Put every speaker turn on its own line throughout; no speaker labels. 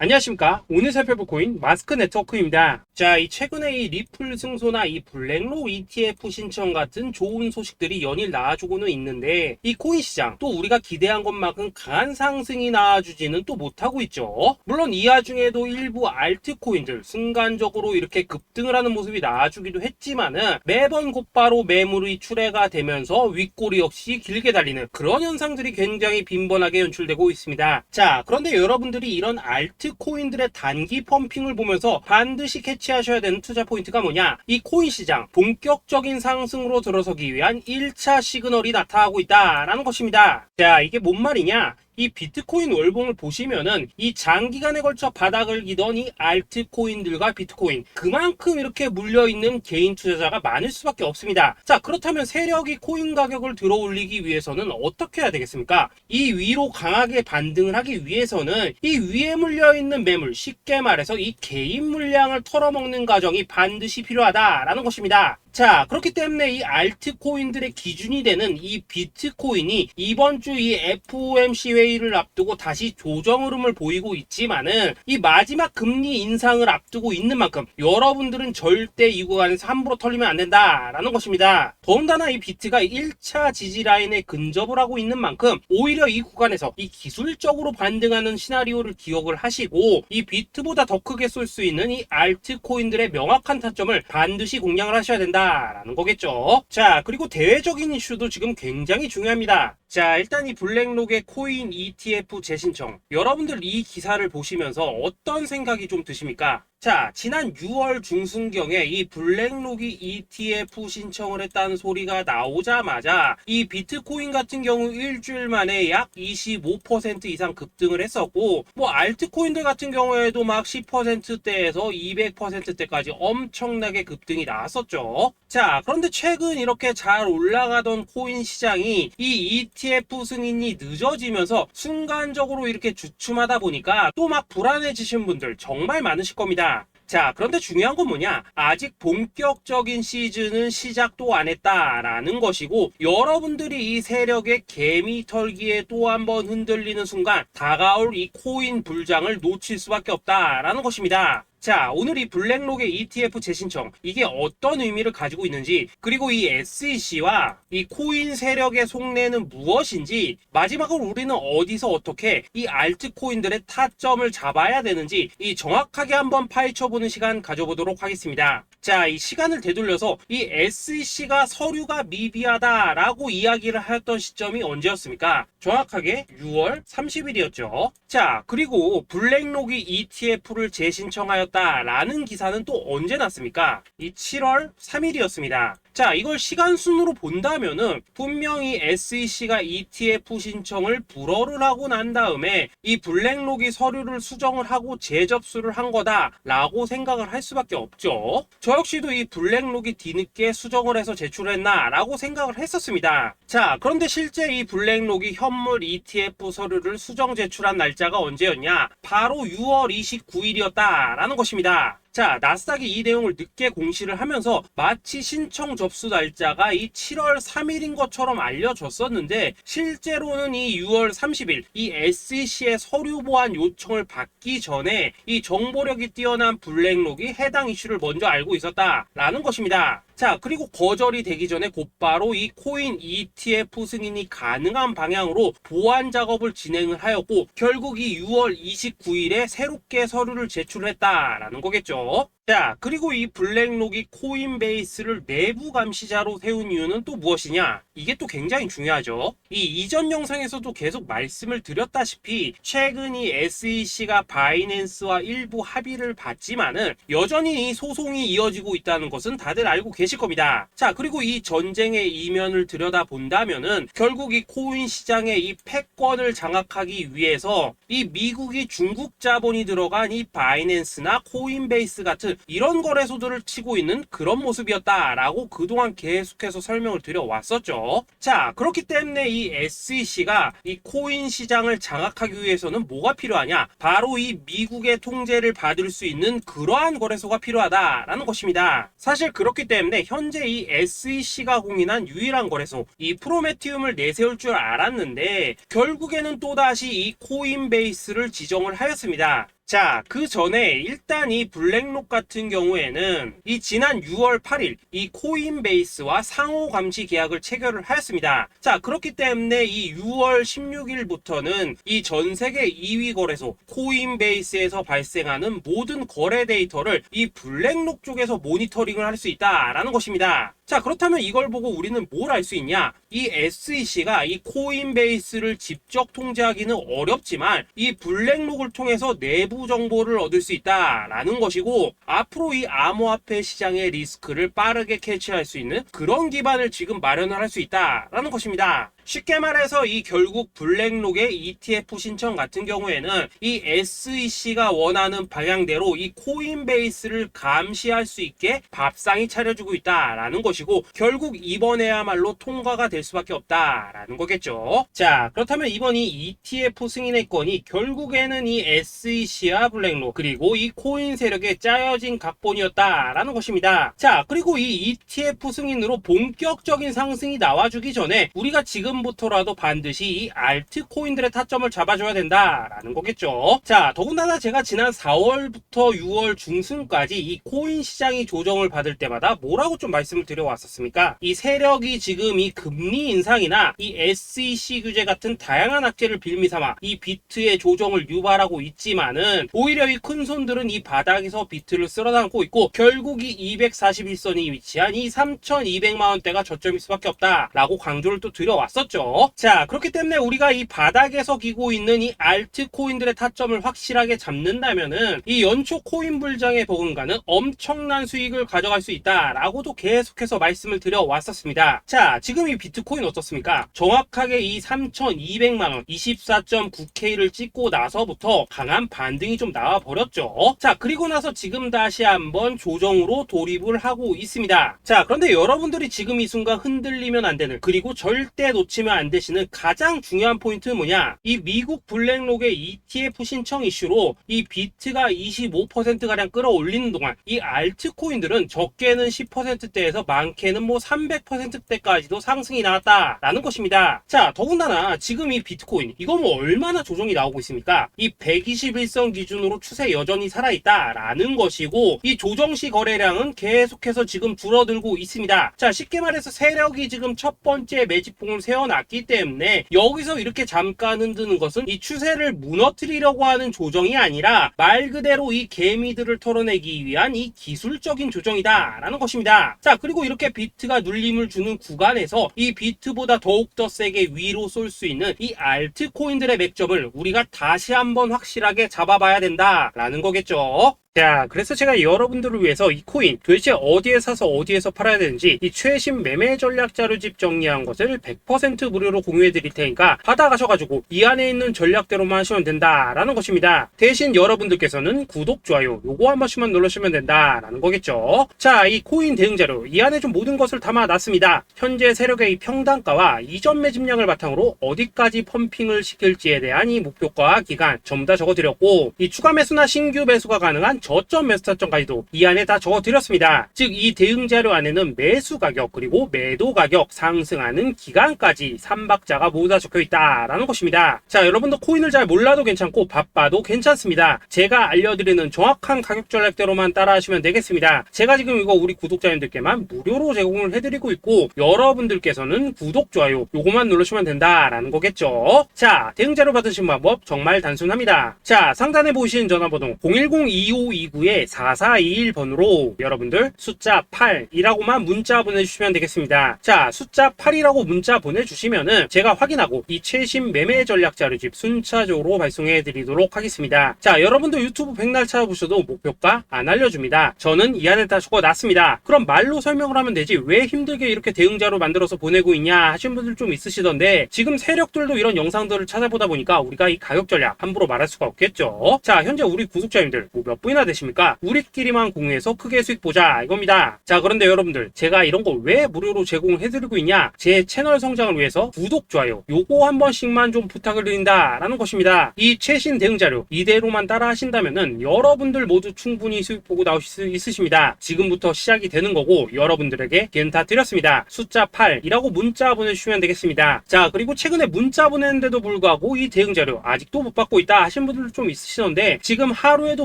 안녕하십니까. 오늘 살펴볼 코인 마스크 네트워크입니다. 자, 이 최근에 이 리플 승소나 이 블랙록 ETF 신청 같은 좋은 소식들이 연일 나와주고는 있는데, 이 코인 시장 또 우리가 기대한 것만큼 강한 상승이 나와주지는 또 못하고 있죠. 물론 이 와중에도 일부 알트코인들 순간적으로 이렇게 급등을 하는 모습이 나와주기도 했지만은 매번 곧바로 매물이 출회가 되면서 윗꼬리 없이 길게 달리는 그런 현상들이 굉장히 빈번하게 연출되고 있습니다. 자, 그런데 여러분들이 이런 알트코인들의 단기 펌핑을 보면서 반드시 캐치하셔야 되는 투자 포인트가 뭐냐? 이 코인 시장 본격적인 상승으로 들어서기 위한 1차 시그널이 나타나고 있다라는 것입니다. 자, 이게 뭔 말이냐? 이 비트코인 월봉을 보시면은 이 장기간에 걸쳐 바닥을 기던 이 알트코인들과 비트코인 그만큼 이렇게 물려있는 개인 투자자가 많을 수밖에 없습니다. 자, 그렇다면 세력이 코인 가격을 들어 올리기 위해서는 어떻게 해야 되겠습니까? 이 위로 강하게 반등을 하기 위해서는 이 위에 물려있는 매물, 쉽게 말해서 이 개인 물량을 털어먹는 과정이 반드시 필요하다라는 것입니다. 자, 그렇기 때문에 이 알트코인들의 기준이 되는 이 비트코인이 이번 주 이 FOMC 회의를 앞두고 다시 조정 흐름을 보이고 있지만은 이 마지막 금리 인상을 앞두고 있는 만큼 여러분들은 절대 이 구간에서 함부로 털리면 안 된다라는 것입니다. 더군다나 이 비트가 1차 지지 라인에 근접을 하고 있는 만큼 오히려 이 구간에서 이 기술적으로 반등하는 시나리오를 기억을 하시고 이 비트보다 더 크게 쏠 수 있는 이 알트코인들의 명확한 타점을 반드시 공략을 하셔야 된다라는 거겠죠. 자, 그리고 대외적인 이슈도 지금 굉장히 중요합니다. 자, 일단 이 블랙록의 코인 ETF 재신청, 여러분들 이 기사를 보시면서 어떤 생각이 좀 드십니까? 자, 지난 6월 중순경에 이 블랙록이 ETF 신청을 했다는 소리가 나오자마자 이 비트코인 같은 경우 일주일 만에 약 25% 이상 급등을 했었고, 뭐 알트코인들 같은 경우에도 막 10%대에서 200%대까지 엄청나게 급등이 나왔었죠. 자, 그런데 최근 이렇게 잘 올라가던 코인 시장이 이 ETF 승인이 늦어지면서 순간적으로 이렇게 주춤하다 보니까 또 막 불안해지신 분들 정말 많으실 겁니다. 자, 그런데 중요한 건 뭐냐? 아직 본격적인 시즌은 시작도 안 했다라는 것이고, 여러분들이 이 세력의 개미 털기에 또 한 번 흔들리는 순간 다가올 이 코인 불장을 놓칠 수밖에 없다라는 것입니다. 자, 오늘 이 블랙록의 ETF 재신청, 이게 어떤 의미를 가지고 있는지, 그리고 이 SEC와 이 코인 세력의 속내는 무엇인지, 마지막으로 우리는 어디서 어떻게 이 알트코인들의 타점을 잡아야 되는지 이 정확하게 한번 파헤쳐보는 시간 가져보도록 하겠습니다. 자, 이 시간을 되돌려서 이 SEC가 서류가 미비하다라고 이야기를 하였던 시점이 언제였습니까? 정확하게 6월 30일이었죠. 자, 그리고 블랙록이 ETF를 재신청하였다라는 기사는 또 언제 났습니까? 이 7월 3일이었습니다. 자, 이걸 시간순으로 본다면은 분명히 SEC가 ETF 신청을 불허를 하고 난 다음에 이 블랙록이 서류를 수정을 하고 재접수를 한 거다라고 생각을 할 수밖에 없죠. 저 역시도 이 블랙록이 뒤늦게 수정을 해서 제출했나 라고 생각을 했었습니다. 자, 그런데 실제 이 블랙록이 현물 ETF 서류를 수정 제출한 날짜가 언제였냐? 바로 6월 29일이었다라는 것입니다. 자, 나스닥이 이 내용을 늦게 공시를 하면서 마치 신청 접수 날짜가 이 7월 3일인 것처럼 알려졌었는데, 실제로는 이 6월 30일 이 SEC의 서류 보완 요청을 받기 전에 이 정보력이 뛰어난 블랙록이 해당 이슈를 먼저 알고 있었다라는 것입니다. 자, 그리고 거절이 되기 전에 곧바로 이 코인 ETF 승인이 가능한 방향으로 보완 작업을 진행을 하였고, 결국 이 6월 29일에 새롭게 서류를 제출했다라는 거겠죠. 자, 그리고 이 블랙록이 코인베이스를 내부 감시자로 세운 이유는 또 무엇이냐? 이게 또 굉장히 중요하죠. 이 이전 영상에서도 계속 말씀을 드렸다시피 최근 이 SEC가 바이낸스와 일부 합의를 봤지만은 여전히 이 소송이 이어지고 있다는 것은 다들 알고 계실 겁니다. 자, 그리고 이 전쟁의 이면을 들여다본다면은 결국 이 코인 시장의 이 패권을 장악하기 위해서 이 미국이 중국 자본이 들어간 이 바이낸스나 코인베이스 같은 이런 거래소들을 치고 있는 그런 모습이었다라고 그동안 계속해서 설명을 드려왔었죠. 자, 그렇기 때문에 이 SEC가 이 코인 시장을 장악하기 위해서는 뭐가 필요하냐? 바로 이 미국의 통제를 받을 수 있는 그러한 거래소가 필요하다라는 것입니다. 사실 그렇기 때문에 현재 이 SEC가 공인한 유일한 거래소, 이 프로메티움을 내세울 줄 알았는데 결국에는 또다시 이 코인베이스를 지정을 하였습니다. 자, 그 전에 일단 이 블랙록 같은 경우에는 이 지난 6월 8일 이 코인베이스와 상호 감시 계약을 체결을 하였습니다. 자, 그렇기 때문에 이 6월 16일부터는 이 전 세계 2위 거래소 코인베이스에서 발생하는 모든 거래 데이터를 이 블랙록 쪽에서 모니터링을 할 수 있다라는 것입니다. 자, 그렇다면 이걸 보고 우리는 뭘 알 수 있냐? 이 SEC가 이 코인베이스를 직접 통제하기는 어렵지만 이 블랙록을 통해서 내부 정보를 얻을 수 있다라는 것이고, 앞으로 이 암호화폐 시장의 리스크를 빠르게 캐치할 수 있는 그런 기반을 지금 마련을 할 수 있다라는 것입니다. 쉽게 말해서 이 결국 블랙록의 ETF 신청 같은 경우에는 이 SEC가 원하는 방향대로 이 코인베이스를 감시할 수 있게 밥상이 차려주고 있다라는 것이고, 결국 이번에야말로 통과가 될 수밖에 없다라는 거겠죠. 자, 그렇다면 이번 이 ETF 승인의 건이 결국에는 이 SEC와 블랙록 그리고 이 코인 세력에 짜여진 각본이었다라는 것입니다. 자, 그리고 이 ETF 승인으로 본격적인 상승이 나와주기 전에 우리가 지금부터라도 반드시 이 알트코인들의 타점을 잡아줘야 된다라는 거겠죠. 자, 더군다나 제가 지난 4월부터 6월 중순까지 이 코인 시장이 조정을 받을 때마다 뭐라고 좀 말씀을 드려왔었습니까? 이 세력이 지금 이 금리 인상이나 이 SEC 규제 같은 다양한 악재를 빌미삼아 이 비트의 조정을 유발하고 있지만은, 오히려 이 큰손들은 이 바닥에서 비트를 쓸어담고 있고 결국 이 241선이 위치한 이 3,200만원대가 저점일 수밖에 없다라고 강조를 또 드려왔었죠. 자, 그렇기 때문에 우리가 이 바닥에서 기고 있는 이 알트코인들의 타점을 확실하게 잡는다면은 이 연초 코인 불장의 버금가는 엄청난 수익을 가져갈 수 있다라고도 계속해서 말씀을 드려왔었습니다. 자, 지금 이 비트코인 어떻습니까? 정확하게 이 3,200만원 24.9K를 찍고 나서부터 강한 반등이 좀 나와버렸죠. 자, 그리고 나서 지금 다시 한번 조정으로 돌입을 하고 있습니다. 자, 그런데 여러분들이 지금 이 순간 흔들리면 안 되는, 그리고 절대 놓치면 안 되시는 가장 중요한 포인트는 뭐냐? 이 미국 블랙록의 ETF 신청 이슈로 이 비트가 25%가량 끌어올리는 동안 이 알트코인들은 적게는 10%대에서 많게는 뭐 300%대까지도 상승이 나왔다라는 것입니다. 자, 더군다나 지금 이 비트코인 이거 뭐 얼마나 조정이 나오고 있습니까? 이 121선 기준으로 추세 여전히 살아있다라는 것이고, 이 조정시 거래량은 계속해서 지금 줄어들고 있습니다. 자, 쉽게 말해서 세력이 지금 첫 번째 매집봉을 세워놨기 때문에 여기서 이렇게 잠깐 흔드는 것은 이 추세를 무너뜨리려고 하는 조정이 아니라 말 그대로 이 개미들을 털어내기 위한 이 기술적인 조정이다라는 것입니다. 자, 그리고 이렇게 비트가 눌림을 주는 구간에서 이 비트보다 더욱더 세게 위로 쏠 수 있는 이 알트코인들의 맥점을 우리가 다시 한번 확실하게 잡아봐야 된다라는 거겠죠. 자, 그래서 제가 여러분들을 위해서 이 코인 도대체 어디에 사서 어디에서 팔아야 되는지 이 최신 매매 전략 자료집 정리한 것을 100% 무료로 공유해 드릴 테니까 받아가셔가지고 이 안에 있는 전략대로만 하시면 된다라는 것입니다. 대신 여러분들께서는 구독, 좋아요 요거 한 번씩만 눌러주시면 된다라는 거겠죠. 자, 이 코인 대응 자료 이 안에 좀 모든 것을 담아놨습니다. 현재 세력의 이 평단가와 이전 매집량을 바탕으로 어디까지 펌핑을 시킬지에 대한 이 목표가 기간 전부 다 적어드렸고, 이 추가 매수나 신규 매수가 가능한 저점 매수 타점까지도 이 안에 다 적어드렸습니다. 즉 이 대응 자료 안에는 매수 가격 그리고 매도 가격, 상승하는 기간까지 3박자가 모두 다 적혀있다라는 것입니다. 자, 여러분도 코인을 잘 몰라도 괜찮고 바빠도 괜찮습니다. 제가 알려드리는 정확한 가격 전략대로만 따라하시면 되겠습니다. 제가 지금 이거 우리 구독자님들께만 무료로 제공을 해드리고 있고, 여러분들께서는 구독, 좋아요 요거만 누르시면 된다라는 거겠죠. 자, 대응 자료 받으신 방법 정말 단순합니다. 자, 상단에 보이시는 전화번호 010-2529-4421번으로 여러분들 숫자 8이라고만 문자 보내주시면 되겠습니다. 자, 숫자 8이라고 문자 보내주시면은 제가 확인하고 이 최신 매매 전략 자료집 순차적으로 발송해 드리도록 하겠습니다. 자, 여러분들 유튜브 백날 찾아보셔도 목표가 안 알려줍니다. 저는 이 안에 다 적어놨습니다. 그럼 말로 설명을 하면 되지 왜 힘들게 이렇게 대응 자료 만들어서 보내고 있냐 하신 분들 좀 있으시던데, 지금 세력들도 이런 영상들을 찾아보다 보니까 우리가 이 가격 전략 함부로 말할 수가 없겠죠. 자, 현재 우리 구독자님들 뭐 몇 분이나 부자 되십니까? 우리끼리만 공유해서 크게 수익 보자 이겁니다. 자, 그런데 여러분들, 제가 이런 거 왜 무료로 제공해드리고 있냐? 제 채널 성장을 위해서 구독, 좋아요 요거 한 번씩만 좀 부탁을 드린다 라는 것입니다. 이 최신 대응 자료 이대로만 따라 하신다면은 여러분들 모두 충분히 수익 보고 나오실 수 있으십니다. 지금부터 시작이 되는 거고 여러분들에게 기회는 다 드렸습니다. 숫자 8이라고 문자 보내주시면 되겠습니다. 자, 그리고 최근에 문자 보냈는데도 불구하고 이 대응 자료 아직도 못 받고 있다 하신 분들도 좀 있으시던데, 지금 하루에도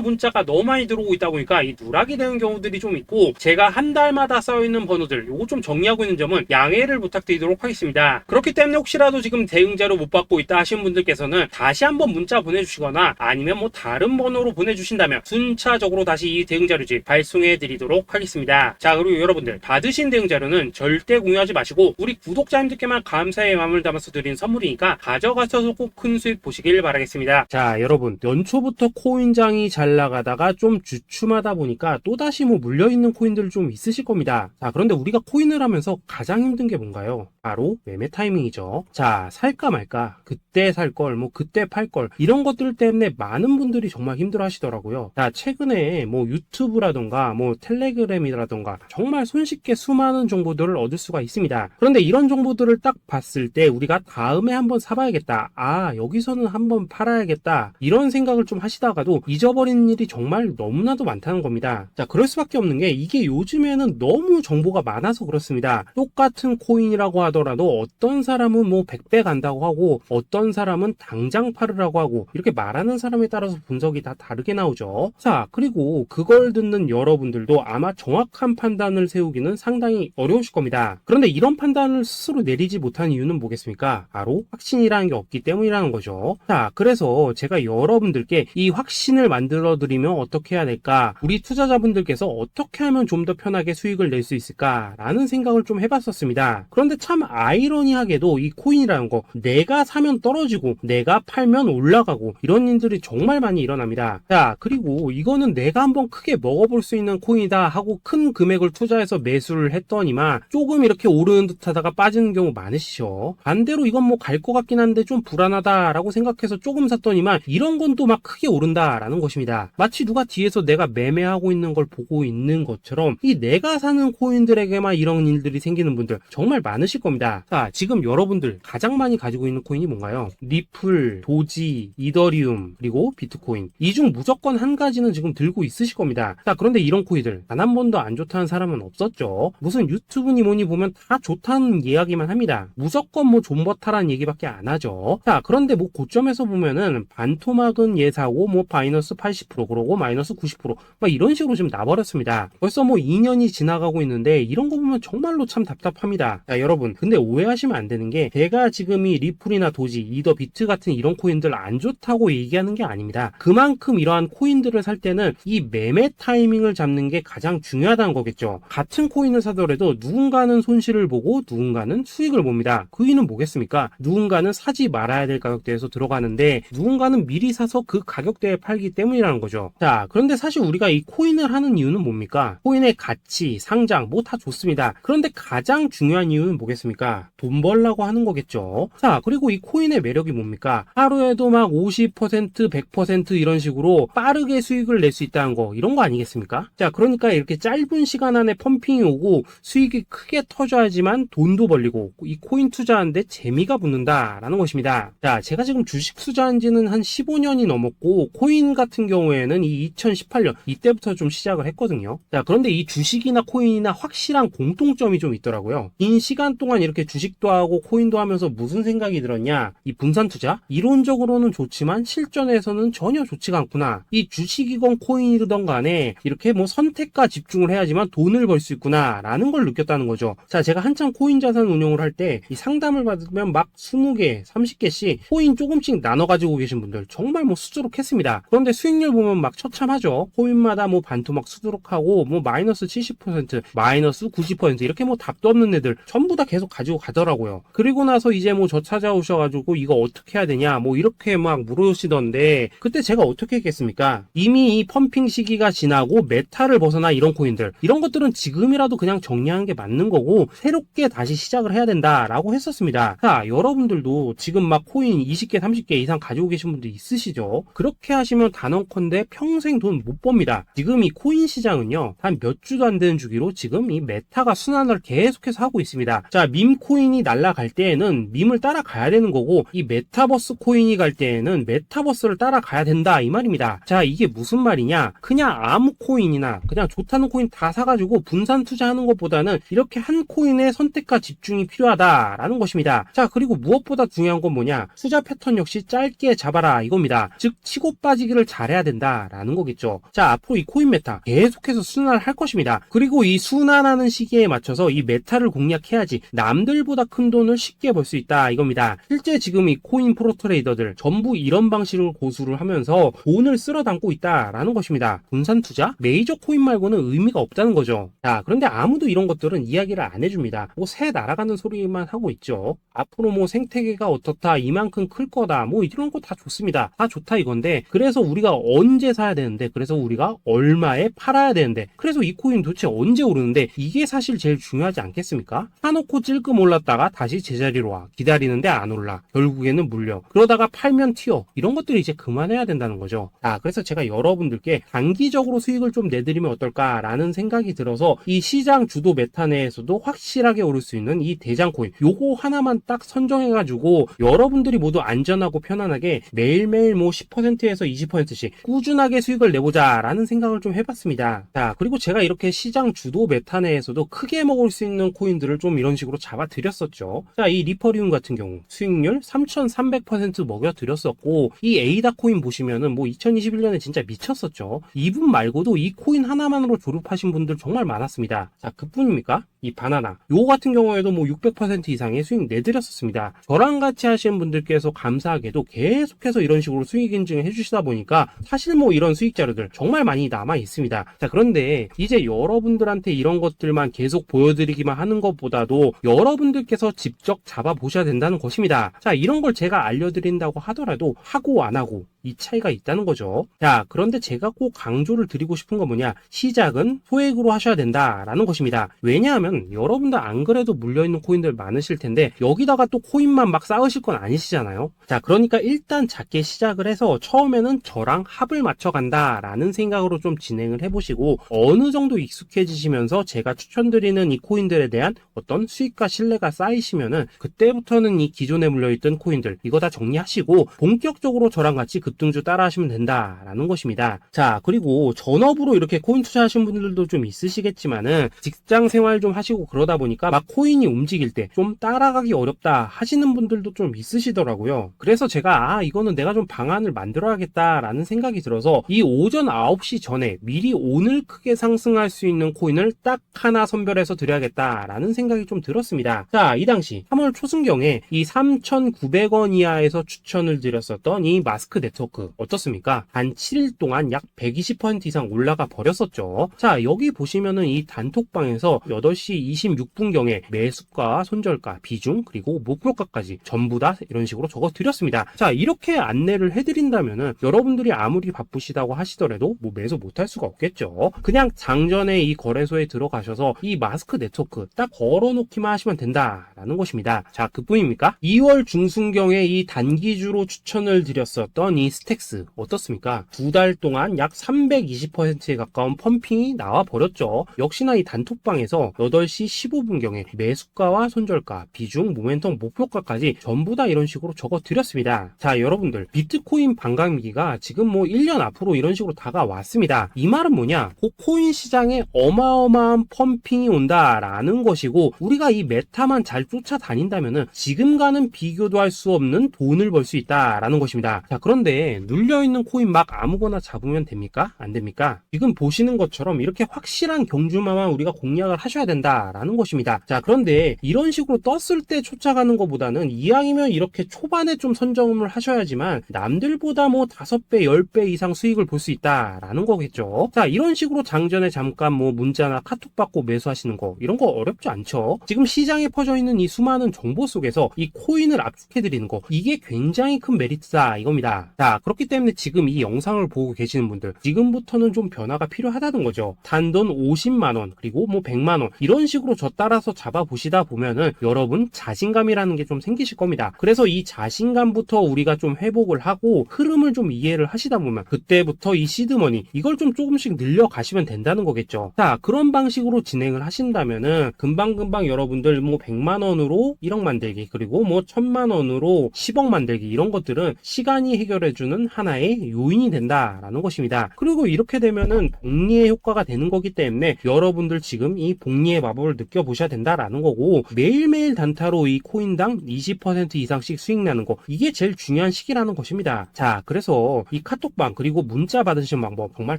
문자가 너무 많이 들어오고 있다 보니까 이 누락이 되는 경우들이 좀 있고, 제가 한 달마다 쌓여있는 번호들 요거 좀 정리하고 있는 점은 양해를 부탁드리도록 하겠습니다. 그렇기 때문에 혹시라도 지금 대응 자료 못 받고 있다 하신 분들께서는 다시 한번 문자 보내주시거나 아니면 뭐 다른 번호로 보내주신다면 순차적으로 다시 이 대응 자료지 발송해 드리도록 하겠습니다. 자, 그리고 여러분들, 받으신 대응 자료는 절대 공유하지 마시고 우리 구독자님들께만 감사의 마음을 담아서 드린 선물이니까 가져가셔서 꼭 큰 수익 보시길 바라겠습니다. 자, 여러분, 연초부터 코인장이 잘 나가다가 좀 주춤하다 보니까 또다시 뭐 물려있는 코인들 좀 있으실 겁니다. 자, 그런데 우리가 코인을 하면서 가장 힘든 게 뭔가요? 바로 매매 타이밍이죠. 자, 살까 말까, 그때 살 걸, 뭐 그때 팔 걸, 이런 것들 때문에 많은 분들이 정말 힘들어 하시더라고요. 자, 최근에 뭐 유튜브라던가 뭐 텔레그램이라던가 정말 손쉽게 수많은 정보들을 얻을 수가 있습니다. 그런데 이런 정보들을 딱 봤을 때 우리가 다음에 한번 사봐야겠다, 아 여기서는 한번 팔아야겠다, 이런 생각을 좀 하시다가도 잊어버리는 일이 정말 너무나도 많다는 겁니다. 자, 그럴 수밖에 없는 게 이게 요즘에는 너무 정보가 많아서 그렇습니다. 똑같은 코인이라고 하더라도 어떤 사람은 뭐 100배 간다고 하고 어떤 사람은 당장 팔으라고 하고, 이렇게 말하는 사람에 따라서 분석이 다 다르게 나오죠. 자, 그리고 그걸 듣는 여러분들도 아마 정확한 판단을 세우기는 상당히 어려우실 겁니다. 그런데 이런 판단을 스스로 내리지 못한 이유는 뭐겠습니까? 바로 확신이라는 게 없기 때문이라는 거죠. 자, 그래서 제가 여러분들께 이 확신을 만들어 드리면 어떻게 해야 될까, 우리 투자자분들께서 어떻게 하면 좀 더 편하게 수익을 낼 수 있을까 라는 생각을 좀 해봤었습니다. 그런데 참 아이러니하게도 이 코인이라는 거, 내가 사면 떨어지고 내가 팔면 올라가고 이런 일들이 정말 많이 일어납니다. 자, 그리고 이거는 내가 한번 크게 먹어볼 수 있는 코인이다 하고 큰 금액을 투자해서 매수를 했더니만 조금 이렇게 오르는 듯 하다가 빠지는 경우 많으시죠. 반대로 이건 뭐 갈 것 같긴 한데 좀 불안하다 라고 생각해서 조금 샀더니만 이런 건 또 막 크게 오른다 라는 것입니다. 마치 누가 뒤에서 내가 매매하고 있는 걸 보고 있는 것처럼 이 내가 사는 코인들에게만 이런 일들이 생기는 분들 정말 많으실 겁니다. 자, 지금 여러분들 가장 많이 가지고 있는 코인이 뭔가요? 리플, 도지, 이더리움, 그리고 비트코인. 이 중 무조건 한 가지는 지금 들고 있으실 겁니다. 자, 그런데 이런 코인들 단 한 번도 안 좋다는 사람은 없었죠. 무슨 유튜브니 뭐니 보면 다 좋다는 이야기만 합니다. 무조건 뭐 존버타라는 얘기밖에 안 하죠. 자, 그런데 뭐 고점에서 보면은 반토막은 예사고 뭐 마이너스 80% 그러고 마이너스 90% 막 이런 식으로 지금 나버렸습니다. 벌써 뭐 2년이 지나가고 있는데 이런 거 보면 정말로 참 답답합니다. 자, 여러분, 근데 오해하시면 안 되는 게 제가 지금 이 리플이나 도지, 이더, 비트 같은 이런 코인들 안 좋다고 얘기하는 게 아닙니다. 그만큼 이러한 코인들을 살 때는 이 매매 타이밍을 잡는 게 가장 중요하다는 거겠죠. 같은 코인을 사더라도 누군가는 손실을 보고 누군가는 수익을 봅니다. 그 이유는 뭐겠습니까? 누군가는 사지 말아야 될 가격대에서 들어가는데 누군가는 미리 사서 그 가격대에 팔기 때문이라는 거죠. 자, 그런데 사실 우리가 이 코인을 하는 이유는 뭡니까? 코인의 가치, 상장 뭐 다 좋습니다. 그런데 가장 중요한 이유는 뭐겠습니까? 돈 벌라고 하는 거겠죠. 자, 그리고 이 코인의 매력이 뭡니까? 하루에도 막 50%, 100% 이런 식으로 빠르게 수익을 낼 수 있다는 거, 이런 거 아니겠습니까? 자, 그러니까 이렇게 짧은 시간 안에 펌핑이 오고 수익이 크게 터져야지만 돈도 벌리고 이 코인 투자하는데 재미가 붙는다라는 것입니다. 자, 제가 지금 주식 투자한 지는 한 15년이 넘었고 코인 같은 경우에는 이 2018년 이때부터 좀 시작을 했거든요. 자, 그런데 이 주식이나 코인이나 확실한 공통점이 좀 있더라고요. 긴 시간 동안 이렇게 주식도 하고 코인도 하면서 무슨 생각이 들었냐, 이 분산 투자 이론적으로는 좋지만 실전에서는 전혀 좋지가 않구나. 이 주식이건 코인이든 간에 이렇게 뭐 선택과 집중을 해야지만 돈을 벌 수 있구나 라는 걸 느꼈다는 거죠. 자, 제가 한참 코인 자산 운용을 할 때 이 상담을 받으면 막 20개, 30개씩 코인 조금씩 나눠 가지고 계신 분들 정말 뭐 수두룩했습니다. 그런데 수익률 보면 막 처참하죠. 코인마다 뭐 반토막 수두룩하고 뭐 마이너스 70%, 마이너스 90% 이렇게 뭐 답도 없는 애들 전부 다 계속 가지고 가더라고요. 그리고 나서 이제 뭐 저 찾아오셔가지고 이거 어떻게 해야 되냐 뭐 이렇게 막 물으시던데, 그때 제가 어떻게 했겠습니까? 이미 이 펌핑 시기가 지나고 메타를 벗어나 이런 코인들, 이런 것들은 지금이라도 그냥 정리하는 게 맞는 거고 새롭게 다시 시작을 해야 된다라고 했었습니다. 자, 여러분들도 지금 막 코인 20개 30개 이상 가지고 계신 분들 있으시죠? 그렇게 하시면 단언컨대 평생 돈 못 법니다. 지금 이 코인 시장은요, 한 몇 주도 안 되는 주기로 지금 이 메타가 순환을 계속해서 하고 있습니다. 자, 밈 코인이 날아갈 때에는 밈을 따라가야 되는 거고, 이 메타버스 코인이 갈 때에는 메타버스를 따라가야 된다 이 말입니다. 자, 이게 무슨 말이냐? 그냥 아무 코인이나 그냥 좋다는 코인 다 사가지고 분산 투자하는 것보다는 이렇게 한 코인의 선택과 집중이 필요하다라는 것입니다. 자, 그리고 무엇보다 중요한 건 뭐냐? 투자 패턴 역시 짧게 잡아라 이겁니다. 즉 치고 빠지기를 잘해야 된다라는 거겠죠. 자, 앞으로 이 코인 메타 계속해서 순환을 할 것입니다. 그리고 이 순환하는 시기에 맞춰서 이 메타를 공략해야지 남들보다 큰 돈을 쉽게 벌 수 있다 이겁니다. 실제 지금 이 코인 프로 트레이더들 전부 이런 방식을 고수를 하면서 돈을 쓸어 담고 있다라는 것입니다. 분산 투자? 메이저 코인 말고는 의미가 없다는 거죠. 자, 그런데 아무도 이런 것들은 이야기를 안 해줍니다. 뭐 새 날아가는 소리만 하고 있죠. 앞으로 뭐 생태계가 어떻다, 이만큼 클 거다, 뭐 이런 거 다 좋습니다. 다 좋다 이건데, 그래서 우리가 언제 사야 되는데, 그래서 우리가 얼마에 팔아야 되는데, 그래서 이 코인 도대체 언제 오르는데, 이게 사실 제일 중요하지 않겠습니까? 사놓고 찔끔 올랐다가 다시 제자리로 와, 기다리는데 안 올라, 결국에는 물려, 그러다가 팔면 튀어, 이런 것들이 이제 그만해야 된다는 거죠. 자, 그래서 제가 여러분들께 단기적으로 수익을 좀 내드리면 어떨까라는 생각이 들어서 이 시장 주도 메타 내에서도 확실하게 오를 수 있는 이 대장 코인, 요거 하나만 딱 선정해가지고 여러분들이 모두 안전하고 편안하게 매일매일 뭐 10%에서 20%씩 꾸준하게 수익을 내보자 라는 생각을 좀 해봤습니다. 자, 그리고 제가 이렇게 시장 주도 메타 내에서도 크게 먹을 수 있는 코인들을 좀 이런 식으로 잡아드렸었죠. 자, 이 리퍼리움 같은 경우 수익률 3300% 먹여드렸었고, 이 에이다 코인 보시면은 뭐 2021년에 진짜 미쳤었죠. 이분 말고도 이 코인 하나만으로 졸업하신 분들 정말 많았습니다. 자, 그뿐입니까? 이 바나나 요거 같은 경우에도 뭐 600% 이상의 수익 내드렸었습니다. 저랑 같이 하시는 분들께서 감사하게도 계속해서 이런 식으로 수익 인증을 해주시다 보니까 사실 뭐 이런 수익 자료들 정말 많이 남아 있습니다. 자, 그런데 이제 여러분들한테 이런 것들만 계속 보여드리기만 하는 것보다도 여러분들께서 직접 잡아보셔야 된다는 것입니다. 자, 이런 걸 제가 알려드린다고 하더라도 하고 안 하고 이 차이가 있다는 거죠. 자, 그런데 제가 꼭 강조를 드리고 싶은 건 뭐냐? 시작은 소액으로 하셔야 된다라는 것입니다. 왜냐하면 여러분들 안 그래도 물려있는 코인들 많으실 텐데 여기다가 또 코인만 막 쌓으실 건 아니시잖아요. 자, 그러니까 일단 작게 시작을 해서 처음에는 저랑 합을 맞춰간다라는 생각으로 좀 진행을 해보시고, 어느 정도 익숙해지시면서 제가 추천드리는 이 코인들에 대한 어떤 수익과 신뢰가 쌓이시면은 그때부터는 이 기존에 물려있던 코인들 이거 다 정리하시고 본격적으로 저랑 같이 급등주 따라 하시면 된다라는 것입니다. 자, 그리고 전업으로 이렇게 코인 투자하시는 분들도 좀 있으시겠지만은 직장 생활 좀 하시고 그러다 보니까 막 코인이 움직일 때 좀 따라가기 어렵다 하시는 분들도 좀 있으시더라고요. 그래서 제가 이거는 내가 좀 방안을 만들어야겠다라는 생각이 들어서 이 오전 9시 전에 미리 오늘 크게 상승할 수 있는 코인을 딱 하나 선별해서 드려야겠다라는 생각이 좀 들었습니다. 자, 이 당시 3월 초순경에 이 3,900원 이하에서 추천을 드렸었던 이 마스크 네트워크 어떻습니까? 단 7일 동안 약 120% 이상 올라가 버렸었죠. 자, 여기 보시면은 이 단톡방에서 8시 26분경에 매수가, 손절가, 비중, 그리고 목표가까지 전부 다 이런 식으로 적어 드렸습니다. 자, 이렇게 안내를 해드린다면은 여러분들이 아무리 바쁘시다고 하시더라도 뭐 매수 못할 수가 없겠죠. 그냥 장전에 이 거래소에 들어가셔서 이 마스크 네트워크 딱 걸어놓기만 하시면 된다라는 것입니다. 자, 그뿐입니까? 2월 중순경에 이 단기주로 추천을 드렸었던 이 스택스 어떻습니까? 2달 동안 약 320%에 가까운 펌핑이 나와 버렸죠. 역시나 이 단톡방에서 8시 15분경에 매수가와 손절가, 비중, 모멘텀, 목표가까지 전부 다 이런 식으로 적어 드렸습니다. 자, 여러분들 비트코인 반감기가 지금 뭐 1년 앞으로 이런 식으로 다가왔습니다. 이 말은 뭐냐? 그 코인 시장에 어마어마한 펌핑이 온다라는 것이고, 우리가 이 메타만 잘 쫓아다닌다면은 지금과는 비교도 할 수 없는 돈을 벌 수 있다라는 것입니다. 자, 그런데 눌려있는 코인 막 아무거나 잡으면 됩니까? 안 됩니까? 지금 보시는 것처럼 이렇게 확실한 경주마만 우리가 공략을 하셔야 된다 있다라는 것입니다. 자, 그런데 이런 식으로 떴을 때 쫓아가는 것보다는 이왕이면 이렇게 초반에 좀 선점을 하셔야지만 남들보다 뭐 5배, 10배 이상 수익을 볼 수 있다라는 거겠죠. 자, 이런 식으로 장전에 잠깐 뭐 문자나 카톡 받고 매수하시는 거, 이런 거 어렵지 않죠. 지금 시장에 퍼져 있는 이 수많은 정보 속에서 이 코인을 압축해드리는 거, 이게 굉장히 큰 메리트다 이겁니다. 자, 그렇기 때문에 지금 이 영상을 보고 계시는 분들, 지금부터는 좀 변화가 필요하다는 거죠. 단돈 50만원, 그리고 뭐 100만원, 이런 식으로 저 따라서 잡아보시다 보면은 여러분 자신감이라는 게 좀 생기실 겁니다. 그래서 이 자신감부터 우리가 좀 회복을 하고 흐름을 좀 이해를 하시다 보면 그때부터 이 시드머니, 이걸 좀 조금씩 늘려가시면 된다는 거겠죠. 자, 그런 방식으로 진행을 하신다면은 금방금방 여러분들 뭐 100만원으로 1억 만들기, 그리고 뭐 1000만원으로 10억 만들기, 이런 것들은 시간이 해결해주는 하나의 요인이 된다라는 것입니다. 그리고 이렇게 되면은 복리의 효과가 되는 거기 때문에 여러분들 지금 이 복리의 마법을 느껴보셔야 된다라는 거고, 매일매일 단타로 이 코인당 20% 이상씩 수익 나는 거, 이게 제일 중요한 시기라는 것입니다. 자, 그래서 이 카톡방 그리고 문자 받으시는 방법 정말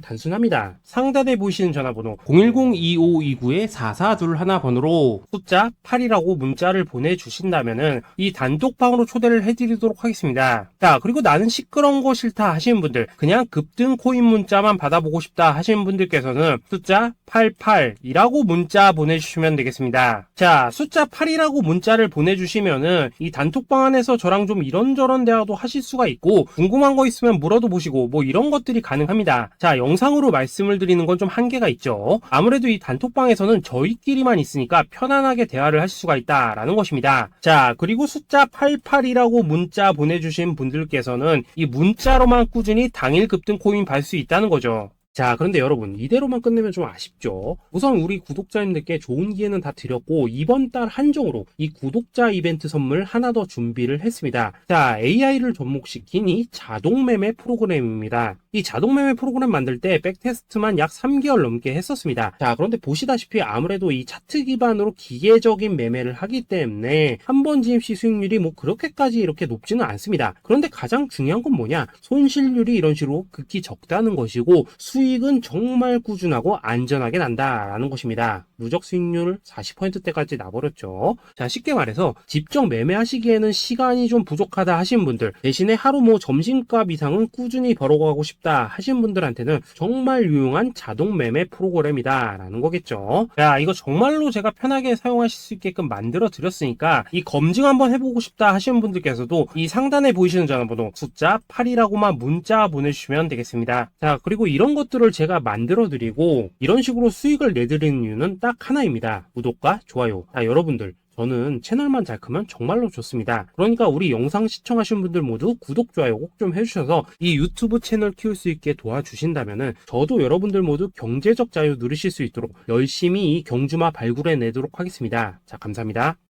단순합니다. 상단에 보이시는 전화번호 010-2529-4421 번호로 숫자 8이라고 문자를 보내주신다면은 이 단톡방으로 초대를 해드리도록 하겠습니다. 자, 그리고 나는 시끄러운 거 싫다 하시는 분들, 그냥 급등 코인 문자만 받아보고 싶다 하시는 분들께서는 숫자 88이라고 문자 보내주시면 되겠습니다. 자, 숫자 8이라고 문자를 보내주시면은 이 단톡방 안에서 저랑 좀 이런저런 대화도 하실 수가 있고, 궁금한 거 있으면 물어도 보시고 뭐 이런 것들이 가능합니다. 자, 영상으로 말씀을 드리는 건 좀 한계가 있죠. 아무래도 이 단톡방에서는 저희끼리만 있으니까 편안하게 대화를 하실 수가 있다라는 것입니다. 자, 그리고 숫자 88이라고 문자 보내주신 분들께서는 이 문자로만 꾸준히 당일 급등 코인 받을 수 있다는 거죠. 자, 그런데 여러분, 이대로만 끝내면 좀 아쉽죠. 우선 우리 구독자님들께 좋은 기회는 다 드렸고, 이번 달 한정으로 이 구독자 이벤트 선물 하나 더 준비를 했습니다. 자, AI를 접목시킨 이 자동매매 프로그램입니다. 이 자동매매 프로그램 만들 때 백테스트만 약 3개월 넘게 했었습니다. 자, 그런데 보시다시피 아무래도 이 차트 기반으로 기계적인 매매를 하기 때문에 한 번 진입 시 수익률이 뭐 그렇게까지 이렇게 높지는 않습니다. 그런데 가장 중요한 건 뭐냐? 손실률이 이런 식으로 극히 적다는 것이고, 수익은 정말 꾸준하고 안전하게 난다라는 것입니다. 누적 수익률 40%대까지 나버렸죠. 자, 쉽게 말해서 직접 매매하시기에는 시간이 좀 부족하다 하신 분들, 대신에 하루 뭐 점심값 이상은 꾸준히 벌어가고 싶다 하신 분들한테는 정말 유용한 자동 매매 프로그램이다 라는 거겠죠. 자, 이거 정말로 제가 편하게 사용하실 수 있게끔 만들어 드렸으니까 이 검증 한번 해보고 싶다 하시는 분들께서도 이 상단에 보이시는 전화번호 숫자 8이라고만 문자 보내주시면 되겠습니다. 자, 그리고 이런 것들을 제가 만들어 드리고 이런 식으로 수익을 내드리는 이유는 딱 하나입니다. 구독과 좋아요. 자, 여러분들, 저는 채널만 잘 크면 정말로 좋습니다. 그러니까 우리 영상 시청하신 분들 모두 구독, 좋아요 꼭 좀 해주셔서 이 유튜브 채널 키울 수 있게 도와주신다면은 저도 여러분들 모두 경제적 자유 누리실 수 있도록 열심히 이 경주마 발굴해 내도록 하겠습니다. 자, 감사합니다.